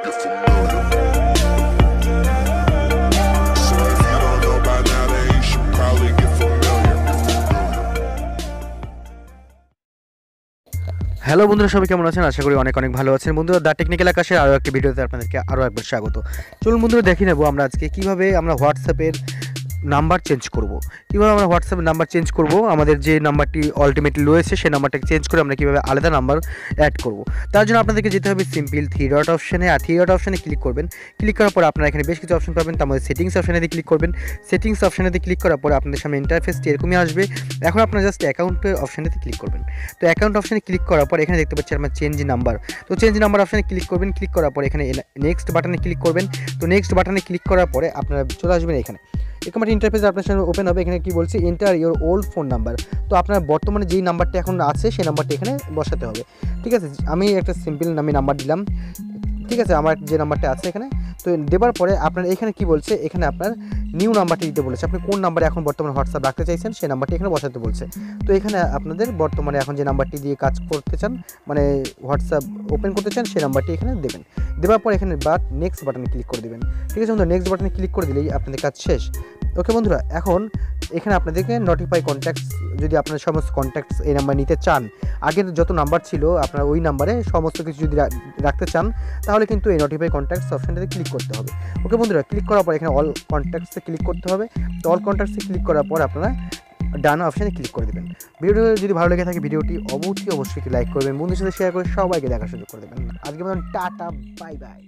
get familiar. So if you don't know by now, then you should probably get familiar. Hello বন্ধুরা, সবাই কেমন আছেন? আশা করি অনেক অনেক ভালো আছেন। বন্ধুরা, দ্য টেকনিক্যাল আকাশের আরও একটি ভিডিওতে আপনাদেরকে আরও একবার স্বাগত। চলুন বন্ধুরা, দেখে নেব আমরা আজকে কীভাবে আমরা হোয়াটসঅ্যাপের নাম্বার চেঞ্জ করব। কীভাবে আমরা হোয়াটসঅ্যাপের নাম্বার চেঞ্জ করব, আমাদের যে নাম্বারটি আলটিমেটলি রয়েছে সেই নাম্বারটাকে চেঞ্জ করে আমরা কীভাবে আলাদা নাম্বার অ্যাড করব। তার জন্য আপনাদেরকে যেতে হবে সিম্পল থ্রি ডট অপশানে। আর থ্রি ডট অপশানে ক্লিক করবেন। ক্লিক করার পর আপনারা এখানে বেশ কিছু অপশন পাবেন। তার মধ্যে সেটিংস অপশানে ক্লিক করবেন। সেটিংস অপশানে ক্লিক করার পরে আপনাদের সামনে ইন্টারফেসটি এরকমই আসবে। এখন আপনারা জাস্ট অ্যাকাউন্টের অপশানে ক্লিক করবেন। তো অ্যাকাউন্ট অপশানে ক্লিক করার পর এখানে দেখতে পাচ্ছি আমার চেঞ্জ নাম্বার। তো চেঞ্জ নাম্বার অপশানে ক্লিক করবেন। ক্লিক করার পর এখানে নেক্সট বাটনে ক্লিক করবেন। তো নেক্সট বাটনে ক্লিক করার পরে আপনারা চলে আসবেন এখানে। এরকম একটা ইন্টারফেস আপনার সামনে ওপেন হবে। এখানে কি বলছে, enter your old phone number. তো আপনার বর্তমানে যেই নাম্বারটা এখন আছে সেই নাম্বারটা এখানে বসাতে হবে। ঠিক আছে, আমি একটা সিম্পল আমি নাম্বার দিলাম। ঠিক আছে, আমার যে নাম্বারটা আছে এখানে, তো দেওয়ার পরে আপনার এখানে কি বলছে, এখানে আপনার নিউ নাম্বারটি দিতে বলেছে। আপনি কোন নাম্বারে এখন বর্তমানে হোয়াটসঅ্যাপ রাখতে চাইছেন সেই নাম্বারটি এখানে বসাতে বলছে। তো এখানে আপনাদের বর্তমানে এখন যে নাম্বারটি দিয়ে কাজ করতে চান, মানে হোয়াটসঅ্যাপ ওপেন করতে চান, সেই নাম্বারটি এখানে দেবেন। দেওয়ার পর এখানে নেক্সট বাটনে ক্লিক করে দেবেন। ঠিক আছে বন্ধুরা, নেক্সট বাটনে ক্লিক করে দিলেই আপনাদের কাজ শেষ। ওকে বন্ধুরা, এখন এখানে আপনাদেরকে নোটিফাই কন্ট্যাক্টস, যদি আপনার সমস্ত কন্ট্যাক্টস এই নাম্বার নিতে চান, আগের যত নাম্বার ছিল আপনার ওই নাম্বারে সমস্ত কিছু যদি রাখতে চান, তাহলে কিন্তু এই নোটিফাই কন্ট্যাক্টস অপশানটাতে ক্লিক করতে হবে। ওকে বন্ধুরা, ক্লিক করার পর এখানে অল কন্ট্যাক্টসে ক্লিক করতে হবে। তো অল কন্ট্যাক্টসে ক্লিক করার পর আপনারা ডান অপশানে ক্লিক করে দেবেন। ভিডিও যদি ভালো লেগে থাকে ভিডিওটি অবশ্যই লাইক করবেন, বন্ধুদের সাথে শেয়ার করে সবাইকে দেখার সুযোগ করে দেবেন। আজকে মতন টাটা, বাই বাই।